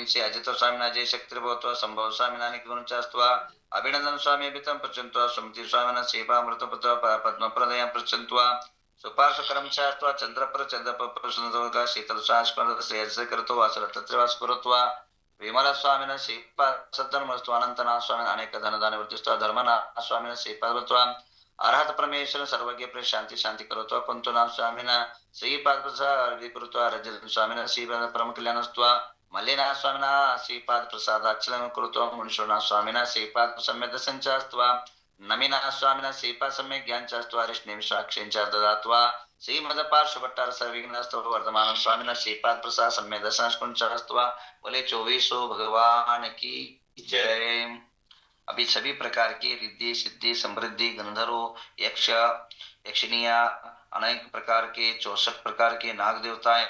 से अजित स्वामी अजय शक्ति भवत्वा संभव स्वामी नानिक गुणचास्त्वा अभिनंदन स्वामी अभितम प्रचंत्वा सुमति स्वामी सेवामृत पद्म प्रदय प्रचंत्वा सुपार्श्वकरम चास्त्वा चंद्रपर चंद्रपर सुंदरका शीतल सांस्मरण श्रेयस करतो वासरतत्रिवास कुरुत्वा विमल स्वामिन श्रीपादधर्मस्तु अनंतना स्वामी अनेक धन दान वर्तिस्त्वा धर्मना स्वामिन श्रीपादत्वा अरहत परमेश्वर सर्वज्ञ प्रिय शांति शांति करोत्वा पंतुना स्वामिन श्रीपाद प्रसाद कुरुत्वा रजत स्वामिन श्रीपाद परम कल्याणस्त्वा मल्लिना स्वामिना श्रीपाद प्रसादाचलं कुरुत्वा मुनीश्वरना स्वामिना श्रीपाद सम्यक संचास्त्वा नमिना स्वामिना श्रीपाद सम्यक ज्ञानचास्त्वा ऋष्णिं साक्षींचा ददात्वा श्रीमद पार्श्वभट्टार सर्विघ्नस्तव वर्धमान स्वामिना श्रीपाद प्रसाद सम्यक दर्शनस्कुंचास्त्वा बोले 24 भगवान की जय। अभी सभी प्रकार की रिद्धि सिद्धि समृद्धि गंधर्व यक्ष यक्षिनिया अनेक प्रकार के 64 प्रकार के नाग देवताएं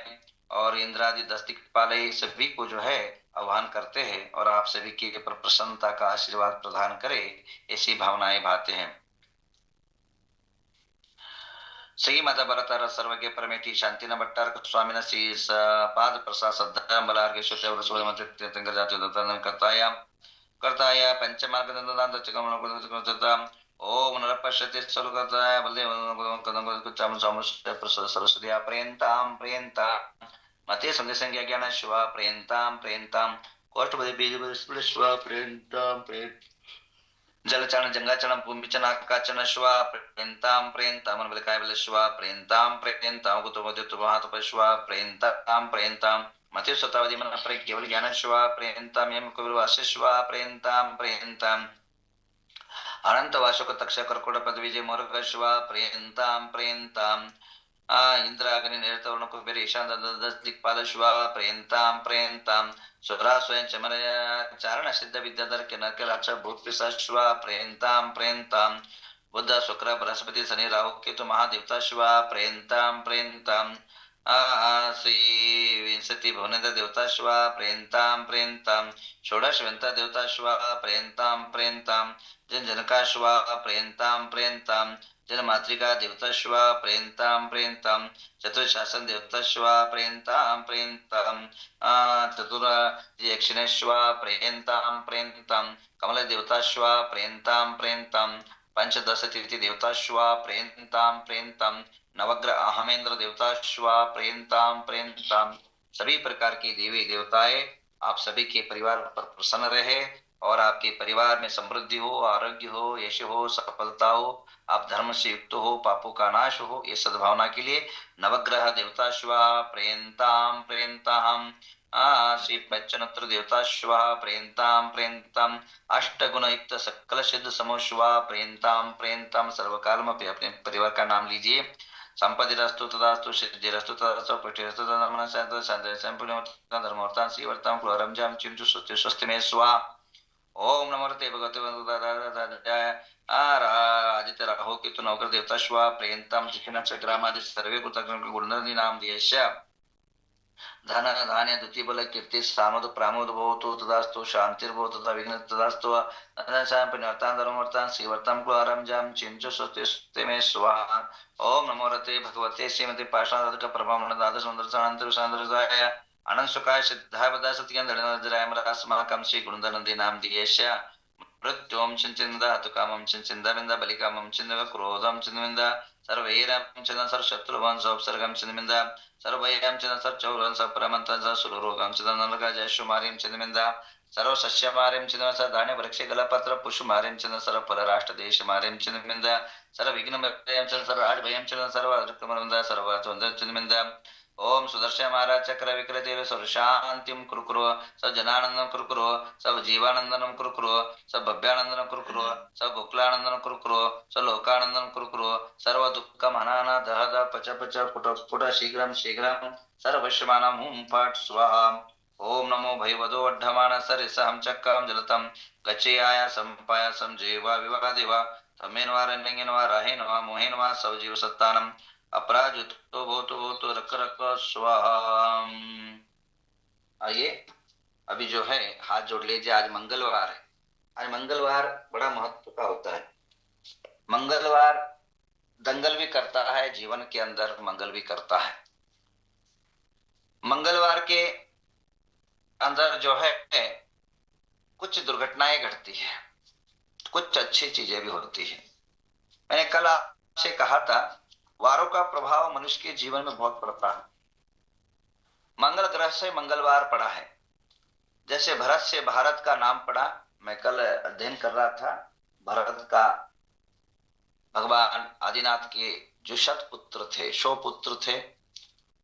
और इंद्रादि 10 दिक्पाले सभी को जो है आह्वान करते हैं और आप सभी के पर प्रसन्नता का आशीर्वाद प्रदान करे, ऐसी भावनाएं भाते हैं। श्रीमद भरतर सर्वज्ञ परमेटी शांति न भट्टार स्वामी श्री पाद प्रसाद श्रद्धा बलार्घ्य जाति करताया कर्ताय पंचमार्गदंडांत चकमन ओम नरपश्यति सर्वगताय सरस्वती प्रियंताम प्रियंता मते संदेश संज्ञा ज्ञान शिवा प्रियंताम प्रियंताम कोष्ठपदे बीज शिवा प्रियंताम प्रियंत जलचरण जंगाचरण भूमिचन आकाचन शिवा प्रियंताम प्रियंताम मन बलकाय बल शिवा प्रियंताम प्रियंताम कुतुमदे तुमहात शिवा प्रियंताम प्रियंताम मते स्वतावधि मन पर केवल ज्ञान शिवा प्रियंताम यम कविर्वास शिवा प्रियंताम प्रियंताम अनंत वाशक तक्ष कर्कोट पद विजय मोरग शिवा प्रियंताम प्रियंताम इंद्राग्नि निरतवर्ण कुबेर ईशान 10 दिक्पाल शिवा प्रियंताम प्रियंताम सुरा स्वयं चमर चारण सिद्ध विद्याधर के नकलाक्ष भूत पिशाच शिवा प्रियंताम प्रियंताम बुद्ध शुक्र बृहस्पति शनि राहु केतु महादेवता शिवा प्रियंताम प्रियंताम श्री विंशति भुवनेन्द्र देवता शिवा प्रियंताम प्रियंताम षोडशवंता देवता शिवा प्रियंताम प्रियंताम जन जनका शिवा प्रियंताम प्रियंताम जन मातृका देवता शिवा प्रियंताम प्रियंताम चतुर्शासन देवता शिवा प्रियंताम प्रियंताम चतुर यक्षिण शिवा प्रियंताम प्रियंताम कमल देवता शिवा प्रियंताम प्रियंताम पंचदश तीर्थि देवता शिवा प्रियंताम प्रियंताम नवग्रह अहमेंद्र देवता शिवा प्रियंताम प्रियंताम सभी प्रकार की देवी देवताएं आप सभी के परिवार पर प्रसन्न रहे और आपके परिवार में समृद्धि हो, आरोग्य हो, यश हो, सफलता हो, आप धर्म से युक्त हो, पापों का नाश हो, ये सद्भावना के लिए नवग्रह देवता शिवा प्रियंताम प्रियंताम श्री पंचनत्र देवता शिवा प्रियंताम प्रियंताम अष्टगुण युक्त सकल सिद्ध समो शिवा प्रियंताम प्रियंताम सर्वकाल में अपने परिवार का नाम लीजिए। संपत्तिरस्तु तदास्तु सिद्धिरस्तु तदास्तु पुष्टिरस्तु तदमन शांति शांति संपूर्ण धर्मवर्तान श्रीवर्तां क्लोरमजाम चिंतु स्वस्ति स्वस्ति में स्वा। ओम नमो ते भगवते वंदनाय आदित्य राहु केतु नवग्रह देवता शिवा प्रियंताम चिकिन चक्रामादि सर्वे कृतज्ञ गुणनदी नाम दियश्य धन धान्य द्वितीय बल कीर्ति सामोद प्रामोद भवतु तदास्तु शांतिर्भवतु तथा विघ्न तदास्तु अनशांपनिवर्तां धर्मवर्तां श्रीवर्तां क्लोरमजाम चिंतु स्वस्ति स्वस्ति में स्वाहा। ओम नमो रते भगवते श्रीमती पाषाणदक प्रभामण द्वादश मंत्र सान्द्रजाय अनंत सुखाय सिद्धाय बदा सत्यंधराय मरास्माकं श्री गुणनदी नाम दियश्य मृत्युम चिंचिंदा हतुकामं चिंचिंदा विंदा बलिकामं चिंदा क्रोधं चिंदा सर्वैरं चिंदा सर्वशत्रुवं सोपसर्गं चिंदा सर्वैरं चिंदा सर्वचौरं सप्रमंतं सुररोगं चिंदा नरका जयशुमारिं चिंदा सर्वसस्यमारिं चिंदा सर्वधान्य वृक्ष गलपत्र पुष्पमारिं चिंदा सर्वफलराष्ट्र देशमारिं चिंदा सर्वविघ्नमयं चिंदा सर्वराजभयं चिंदा सर्वदुःखमरंदा सर्वद्वंद्व चिंदा ओम सुदर्शन महाराज चक्र विक्रतेव सर्व शांतिम कुरुकुरो सब जनानंदम कुरुकुरो सब जीवानंदनम कुरुकुरो सब भव्यानंदनम कुरुकुरो सब गोकुलानंदनम कुरुकुरो सब लोकानंदनम कुरुकुरो सर्व दुःखम हनाना दहद पच पच पुट पुट शीघ्रम शीघ्रम सर्वश्यमानम हुम फट स्वाहा। ओम नमो भयवदो वड्ढमान सरिसहम चक्रम जलतम गच्छेयाय संपाय समजेवा विवाह देवा तमेनवा रण्येनवा राहेनवा मोहेनवा सवजीव सत्तानम अपराजितो भूतो रक रक स्वाहा। आइए अभी जो है हाथ जोड़ लीजिए। आज मंगलवार है। आज मंगलवार बड़ा महत्व का होता है। मंगलवार दंगल भी करता है, जीवन के अंदर मंगल भी करता है। मंगलवार के अंदर जो है कुछ दुर्घटनाएं घटती है, कुछ अच्छी चीजें भी होती है। मैंने कल आपसे कहा था वारों का प्रभाव मनुष्य के जीवन में बहुत पड़ता है। मंगल ग्रह से मंगलवार पड़ा है, जैसे भरत से भारत का नाम पड़ा। मैं कल अध्ययन कर रहा था भरत का, भगवान आदिनाथ के जो शतपुत्र थे, 100 पुत्र थे,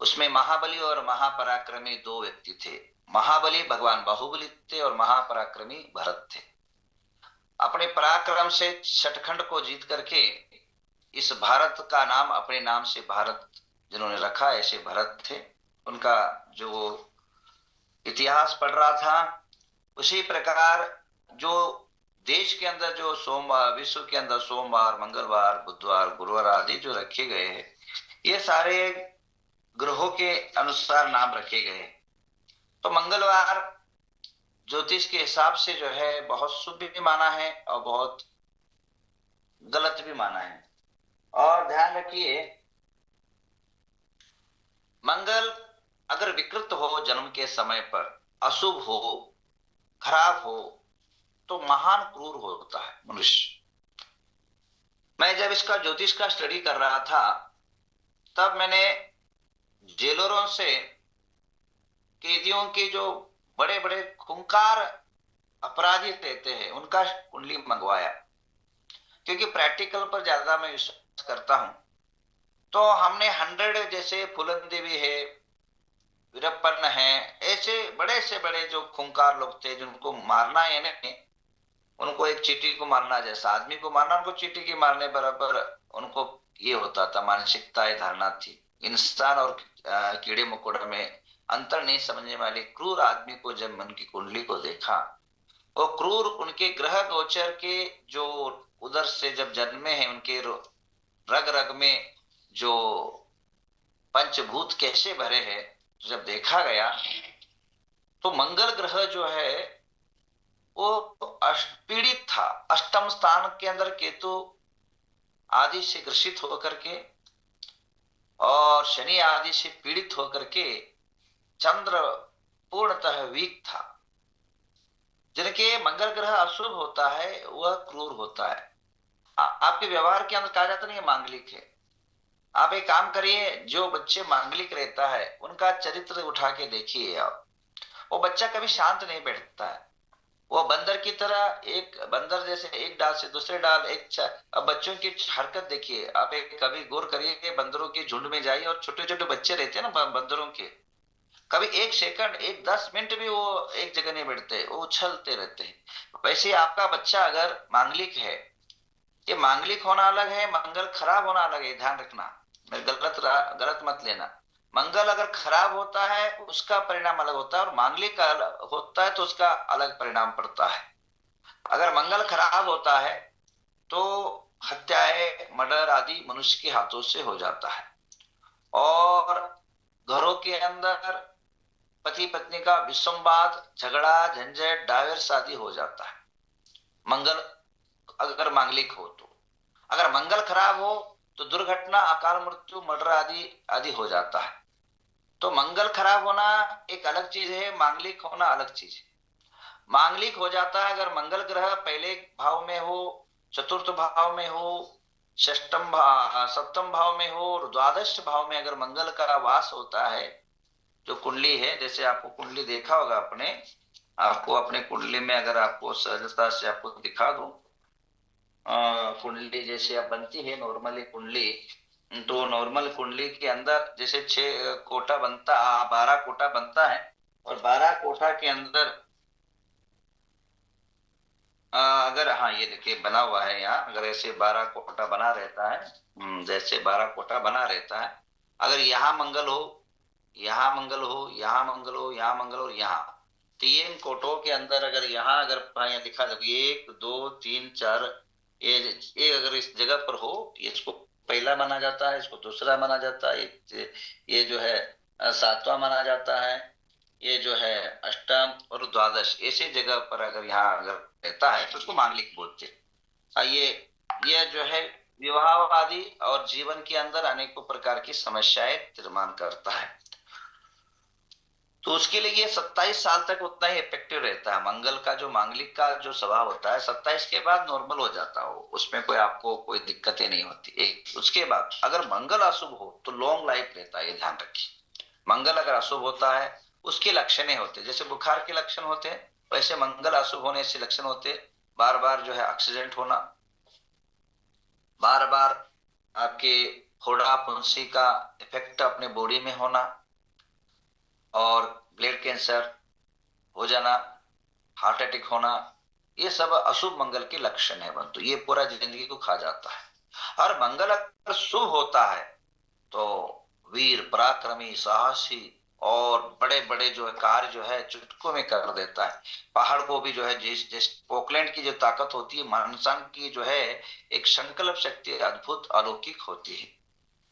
उसमें महाबली और महापराक्रमी दो व्यक्ति थे। महाबली भगवान बाहुबली थे और महापराक्रमी भरत थे। अपने पराक्रम से शतखंड को जीत करके इस भारत का नाम अपने नाम से भारत जिन्होंने रखा, ऐसे भरत थे। उनका जो इतिहास पढ़ रहा था, उसी प्रकार जो देश के अंदर जो सोमवार, विश्व के अंदर सोमवार, मंगलवार, बुधवार, गुरुवार आदि जो रखे गए हैं, ये सारे ग्रहों के अनुसार नाम रखे गए। तो मंगलवार ज्योतिष के हिसाब से जो है बहुत शुभ भी माना है और बहुत गलत भी माना है। और ध्यान रखिए, मंगल अगर विकृत हो जन्म के समय पर, अशुभ हो, खराब हो, तो महान क्रूर होता है मनुष्य। मैं जब इसका ज्योतिष का स्टडी कर रहा था, तब मैंने जेलरों से कैदियों के जो बड़े बड़े खूंखार अपराधी रहते हैं उनका कुंडली मंगवाया, क्योंकि प्रैक्टिकल पर ज्यादा मैं विश्वास करता हूं। तो हमने 100 जैसे फूलन देवी है, वीरप्पन है, ऐसे बड़े से बड़े जो खूंखार लोग थे जिनको मारना है नहीं, उनको एक चींटी को मारना जैसा आदमी को मारना, उनको चींटी के मारने बराबर उनको ये होता था, मानसिकता धारणा थी। इंसान और कीड़े मकोड़े में अंतर नहीं समझने वाले क्रूर आदमी को जब उनकी कुंडली को देखा, वो क्रूर उनके ग्रह गोचर के जो उधर से जब जन्मे हैं, उनके रग रग में जो पंचभूत कैसे भरे हैं, जब देखा गया तो मंगल ग्रह जो है वो पीड़ित था। अष्टम स्थान के अंदर केतु आदि से ग्रसित होकर के और शनि आदि से पीड़ित होकर के चंद्र पूर्णतः वीक था। जिनके मंगल ग्रह अशुभ होता है वह क्रूर होता है। आपके व्यवहार के अंदर कहा जाता नहीं, मांगलिक है। आप एक काम करिए, जो बच्चे मांगलिक रहता है उनका चरित्र उठा के देखिए आप, वो बच्चा कभी शांत नहीं बैठता है। वो बंदर की तरह, एक बंदर जैसे एक डाल से दूसरे डाल, अब बच्चों की हरकत देखिए आप, एक कभी गौर करिए कि बंदरों के झुंड में जाइए और छोटे छोटे बच्चे रहते हैं ना बंदरों के, कभी एक सेकंड, एक 10 मिनट भी वो एक जगह नहीं बैठते, वो उछलते रहते हैं। वैसे आपका बच्चा अगर मांगलिक है, ये मांगलिक होना अलग है, मंगल खराब होना अलग है, ध्यान रखना, मैं गलत मत लेना। मंगल अगर खराब होता है उसका परिणाम अलग होता है, और मांगलिक होता है तो उसका अलग परिणाम पड़ता है। अगर मंगल खराब होता है तो हत्याएं, मर्डर आदि मनुष्य के हाथों से हो जाता है, और घरों के अंदर पति पत्नी का विसंवाद, झगड़ा, झंझट, डाइवर्स आदि हो जाता है, मंगल अगर मांगलिक हो तो। अगर मंगल खराब हो तो दुर्घटना, अकाल मृत्यु, मर्डर आदि आदि हो जाता है। तो मंगल खराब होना एक अलग चीज है, मांगलिक होना अलग चीज है। मांगलिक हो जाता है अगर मंगल ग्रह पहले भाव में हो, चतुर्थ भाव में हो, सप्तम भाव में हो, और द्वादश भाव में अगर मंगल का वास होता है। जो कुंडली है, जैसे आपको कुंडली देखा होगा अपने, आपको अपने कुंडली में अगर आपको सहजता से आपको दिखा दूं, कुंडली जैसे अब बनती है नॉर्मली कुंडली, तो नॉर्मल कुंडली के अंदर जैसे 6 कोटा बनता, 12 कोटा बनता है, और 12 कोटा के अंदर अगर, हाँ ये देखिए बना हुआ है यहाँ, अगर ऐसे 12 कोटा बना रहता है, जैसे 12 कोटा बना रहता है, अगर यहाँ मंगल हो, यहाँ मंगल हो, यहाँ मंगल हो, यहाँ मंगल हो, यहाँ 3 कोटों के अंदर अगर यहाँ अगर यहाँ दिखा दो 1 2 3 4, ये अगर इस जगह पर हो, इसको पहला माना जाता है, इसको दूसरा माना जाता है, ये जो है 7वां माना जाता है, ये जो है अष्टम और द्वादश, ऐसे जगह पर अगर यहाँ अगर रहता है तो उसको मांगलिक बोलते हैं। ये जो है विवाह आदि और जीवन के अंदर अनेकों प्रकार की समस्याएं निर्माण करता है। तो उसके लिए ये 27 साल तक उतना ही इफेक्टिव रहता है। मंगल का जो मांगलिक का जो स्वभाव होता है 27 के बाद नॉर्मल हो जाता हो, उसमें कोई आपको कोई दिक्कतें नहीं होती। एक उसके बाद अगर मंगल अशुभ हो तो लॉन्ग लाइफ रहता है, ये ध्यान रखिए। मंगल अगर अशुभ होता है उसके लक्षण होते, जैसे बुखार के लक्षण होते हैं, वैसे मंगल अशुभ होने से लक्षण होते, बार बार जो है एक्सीडेंट होना, बार बार आपके फोड़ा फुंसी का इफेक्ट अपने बॉडी में होना, और ब्लड कैंसर हो जाना, हार्ट अटैक होना, ये सब अशुभ मंगल के लक्षण है बंधु। ये पूरा जिंदगी को खा जाता है। और मंगल अगर शुभ होता है तो वीर पराक्रमी साहसी और बड़े बड़े जो है कार्य जो है चुटकों में कर देता है। पहाड़ को भी जो है जिस जिस पोकलैंड की जो ताकत होती है, इंसान की जो है एक संकल्प शक्ति अद्भुत अलौकिक होती है।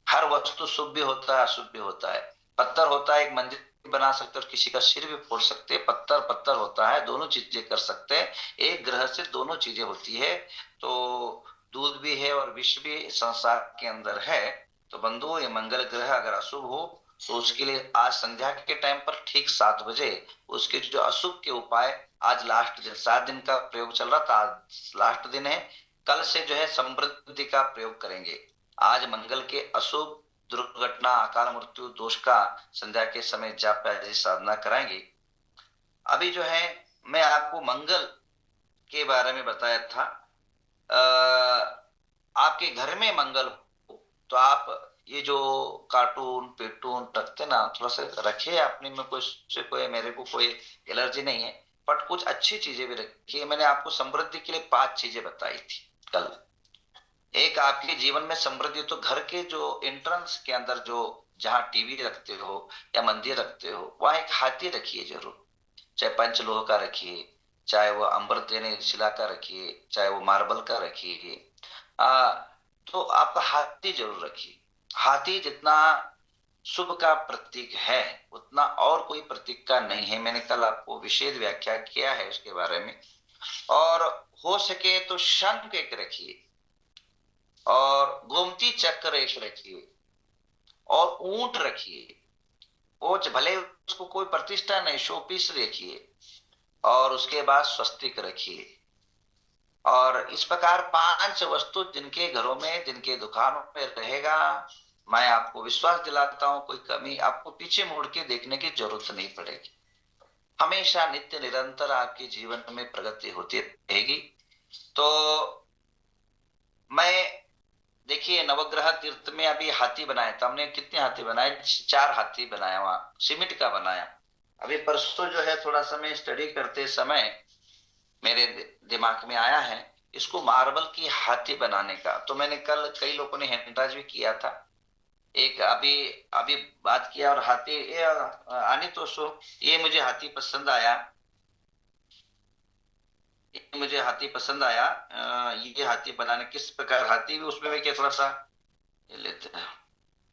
हर वस्तु शुभ भी होता है अशुभ भी होता है। पत्थर होता है एक मंदिर बना सकते हैं और किसी का सिर भी फोड़ सकते हैं। पत्थर पत्थर होता है, दोनों चीजें कर सकते हैं। एक ग्रह से दोनों चीजें होती है। तो दूध भी है और विष भी संसार के अंदर है। तो बंधु ये मंगल ग्रह अगर अशुभ हो तो उसके लिए आज संध्या के टाइम पर ठीक 7 बजे उसके जो अशुभ के उपाय, आज लास्ट दिन 7 दिन का प्रयोग चल रहा था, आज लास्ट दिन है। कल से जो है समृद्धि का प्रयोग करेंगे। आज मंगल के अशुभ दुर्घटना अकाल मृत्यु दोष का संध्या के समय जाप आदि साधना कराएंगे। अभी जो है मैं आपको मंगल के बारे में बताया था। आपके घर में मंगल हो तो आप ये जो कार्टून पेटून रखते ना, थोड़ा सा रखिए अपने में। कोई से कोई मेरे को कोई एलर्जी नहीं है, बट कुछ अच्छी चीजें भी रखिए। मैंने आपको समृद्धि के लिए 5 चीजें बताई थी कल। एक आपके जीवन में समृद्धि, तो घर के जो एंट्रेंस के अंदर जो जहां टीवी रखते हो या मंदिर रखते हो वहां एक हाथी रखिए जरूर। चाहे पंचलोह का रखिए, चाहे वो अमृत यानी शिला का रखिए, चाहे वो मार्बल का रखिए। आ तो आपका हाथी जरूर रखिए। हाथी जितना शुभ का प्रतीक है उतना और कोई प्रतीक का नहीं है। मैंने कल आपको विशेष व्याख्या किया है उसके बारे में। और हो सके तो शंख एक रखिए, और गोमती चक्र एक रखिए, और ऊंट रखिए। वो भले उसको कोई प्रतिष्ठा नहीं, शो पीस रखिए। और उसके बाद स्वस्तिक रखिए। और इस प्रकार 5 वस्तु जिनके घरों में जिनके दुकानों में रहेगा, मैं आपको विश्वास दिलाता हूं कोई कमी आपको पीछे मुड़ के देखने की जरूरत नहीं पड़ेगी। हमेशा नित्य निरंतर आपके जीवन में प्रगति होती रहेगी। तो मैं देखिए नवग्रह तीर्थ में अभी हाथी बनाया था हमने। कितने हाथी बनाए? 4 हाथी बनाया, वहां सीमेंट का बनाया। अभी परसों जो है थोड़ा समय स्टडी करते समय मेरे दिमाग में आया है इसको मार्बल की हाथी बनाने का। तो मैंने कल कई लोगों ने हैंडराज भी किया था। एक अभी अभी बात किया, और हाथी ये आने तो सो ये मुझे हाथी पसंद आया। मुझे हाथी पसंद आया। ये हाथी बनाने किस प्रकार हाथी भी उसमें मैं क्या थोड़ा सा ये लेते हैं।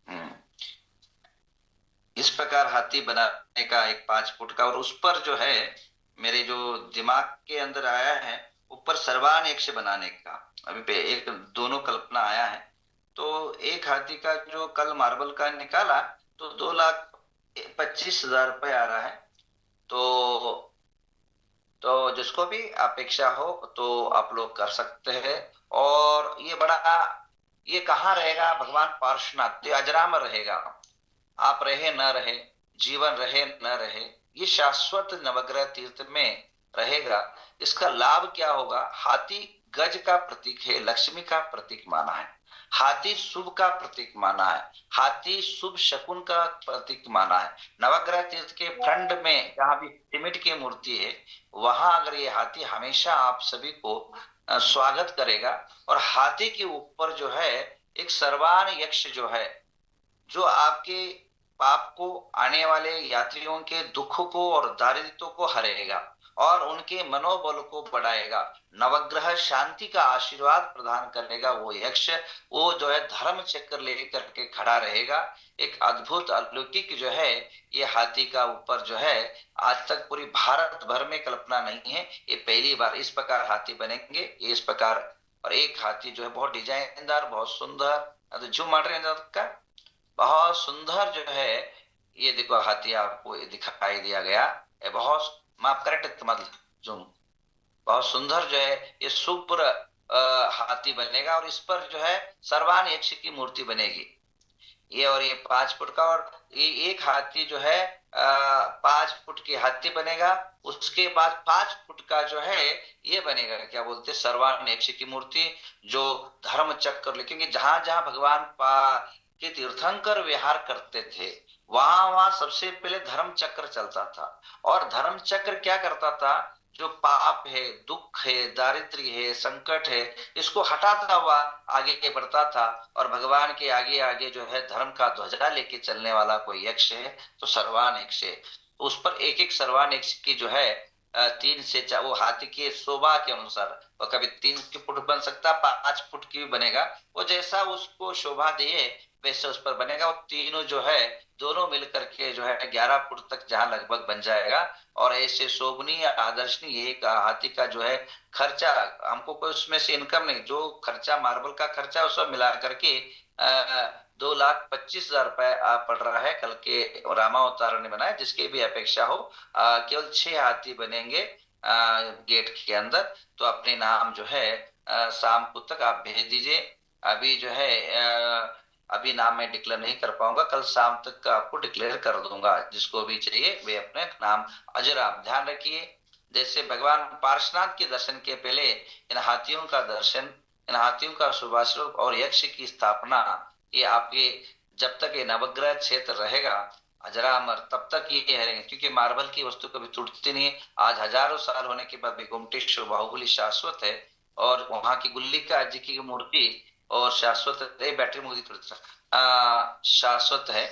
हम्म, इस प्रकार हाथी बनाने का एक 5 फुट का, और उस पर जो है मेरे जो दिमाग के अंदर आया है ऊपर सर्वान एक से बनाने का। अभी पे एक दोनों कल्पना आया है। तो एक हाथी का जो कल मार्बल का निकाला तो 2,25,000 रुपये आ रहा है। तो जिसको भी अपेक्षा हो तो आप लोग कर सकते हैं। और ये बड़ा, ये कहाँ रहेगा? भगवान पार्श्वनाथ अजरामर रहेगा। आप रहे न रहे, जीवन रहे न रहे, ये शाश्वत नवग्रह तीर्थ में रहेगा। इसका लाभ क्या होगा? हाथी गज का प्रतीक है, लक्ष्मी का प्रतीक माना है। हाथी शुभ का प्रतीक माना है। हाथी शुभ शकुन का प्रतीक माना है। नवग्रह तीर्थ के फ्रंट में जहां भी सीमेंट की मूर्ति है वहां अगर ये हाथी हमेशा आप सभी को स्वागत करेगा। और हाथी के ऊपर जो है एक सर्वान यक्ष जो है, जो आपके पाप को, आने वाले यात्रियों के दुख को और दारिद्र्य को हरेगा और उनके मनोबल को बढ़ाएगा। नवग्रह शांति का आशीर्वाद प्रदान करेगा। वो यक्ष वो जो है धर्म चक्र लेकर के खड़ा रहेगा। एक अद्भुत अलौकिक जो है ये हाथी का ऊपर जो है आज तक पूरी भारत भर में कल्पना नहीं है। ये पहली बार इस प्रकार हाथी बनेंगे, ये इस प्रकार। और एक हाथी जो है बहुत डिजाइनदार, बहुत सुंदर, जो मॉडर्न का बहुत सुंदर जो है ये देखो हाथी आपको दिखाई दिया गया। ये बहुत, माफ करेक्ट मतलब जो बहुत सुंदर जो है ये शुभ्र हाथी बनेगा, और इस पर जो है सर्वान यक्ष की मूर्ति बनेगी। ये और ये 5 फुट का, और ये एक हाथी जो है 5 फुट की हाथी बनेगा। उसके बाद 5 फुट का जो है ये बनेगा, क्या बोलते हैं, सर्वान यक्ष की मूर्ति, जो धर्म चक्र लिखेंगे। जहां जहां भगवान के तीर्थंकर विहार करते थे, वहां वहां सबसे पहले धर्म चक्र चलता था। और धर्म चक्र क्या करता था, जो पाप है, दुख है, दारिद्र्य है, संकट है, इसको हटाता हुआ आगे बढ़ता था। और भगवान के आगे आगे जो है धर्म का ध्वजा लेके चलने वाला कोई यक्ष है तो सर्वान यक्ष है। उस पर एक एक सर्वान यक्ष की जो है 3 से 4, वो हाथी की शोभा के अनुसार, वो कभी 3 फुट बन सकता, 5 फुट की भी बनेगा। वो जैसा उसको शोभा दे वैसे उस पर बनेगा। वो तीनों जो है दोनों मिलकर के जो है 11 फुट तक जहां लगभग बन जाएगा। और ऐसे शोभनीय आदर्शनीय एक हाथी का जो है खर्चा, हमको कोई उसमें से इनकम नहीं, जो खर्चा मार्बल का खर्चा उस सब मिला करके 2,25,000 रुपए पड़ रहा है। कल के रामावतार ने बनाया, जिसकी भी अपेक्षा हो, केवल 6 हाथी बनेंगे गेट के अंदर। तो अपने नाम जो है शाम को तक आप भेज दीजिए। अभी जो है अभी नाम मैं डिक्लेयर नहीं कर पाऊंगा, कल शाम तक का आपको डिक्लेयर कर दूंगा। जिसको भी चाहिए वे अपने नाम अजर आप ध्यान रखिए। जैसे भगवान पार्श्वनाथ के दर्शन के पहले इन हाथियों का दर्शन, इन हाथियों का शुभाशुभ और यक्ष की स्थापना, ये आपके जब तक ये नवग्रह क्षेत्र रहेगा अजरामर, तब तक ये रहेंगे। क्योंकि मार्बल की वस्तु कभी टूटती नहीं है। आज हजारों साल होने के बाद भी गोमटेश्वर बाहुबली शाश्वत है, और वहां की गुल्लिका जी की मूर्ति और शाश्वत बैटरी मुक्ति शाश्वत है,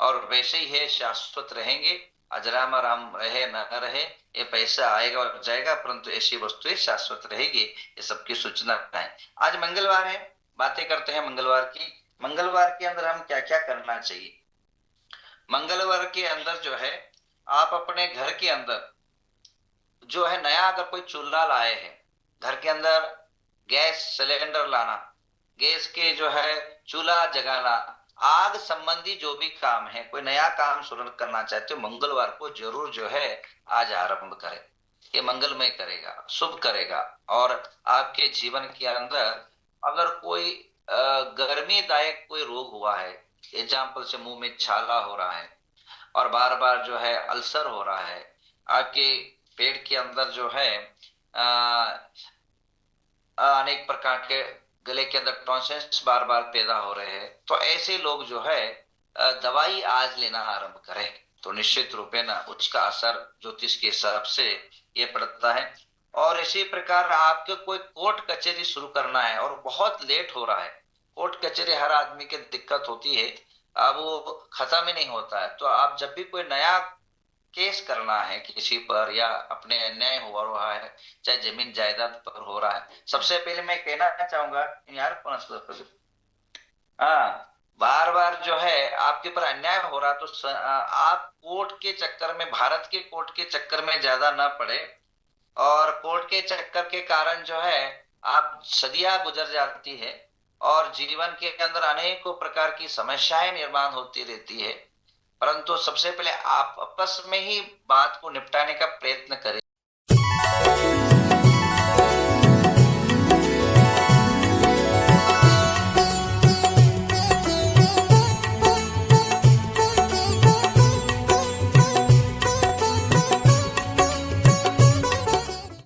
और वैसे ही है, शाश्वत रहेंगे। अजरामर हम रहे न रहे, ये पैसा आएगा और जाएगा, परंतु ऐसी वस्तुएं शाश्वत रहेगी। ये सबकी सूचना है। आज मंगलवार है, बातें करते हैं मंगलवार की। मंगलवार के अंदर हम क्या क्या करना चाहिए। मंगलवार के अंदर जो है आप अपने घर के अंदर जो है नया अगर कोई चूल्हा लाए हैं, घर के अंदर गैस सिलेंडर लाना, गैस के जो है चूल्हा जगाना, आग संबंधी जो भी काम है, कोई नया काम शुरू करना चाहते हो, मंगलवार को जरूर जो है आज आरंभ करें। ये मंगलमय करेगा, शुभ करेगा। और आपके जीवन के अंदर अगर कोई गर्मीदायक कोई रोग हुआ है, एग्जाम्पल से मुंह में छाला हो रहा है, और बार बार जो है अल्सर हो रहा है, आपके पेट के अंदर जो है अनेक प्रकार के, गले के अंदर टॉन्सिल्स बार बार पैदा हो रहे हैं, तो ऐसे लोग जो है दवाई आज लेना आरंभ करें, तो निश्चित रूपे ना उसका असर ज्योतिष के हिसाब से ये पड़ता है। और इसी प्रकार आपके कोई कोर्ट कचहरी शुरू करना है और बहुत लेट हो रहा है, कोर्ट कचहरी हर आदमी की दिक्कत होती है, अब वो खत्म ही नहीं होता है। तो आप जब भी कोई नया केस करना है किसी पर, या अपने अन्याय हो रहा है, चाहे जमीन जायदाद पर हो रहा है, सबसे पहले मैं कहना चाहूंगा यार, हाँ, बार बार जो है आपके ऊपर अन्याय हो रहा, तो आप कोर्ट के चक्कर में, भारत के कोर्ट के चक्कर में ज्यादा ना पड़े। और कोर्ट के चक्कर के कारण जो है आप सदियां गुजर जाती है, और जीवन के अंदर अनेकों प्रकार की समस्याएं निर्माण होती रहती है। परंतु सबसे पहले आप आपस में ही बात को निपटाने का प्रयत्न करें।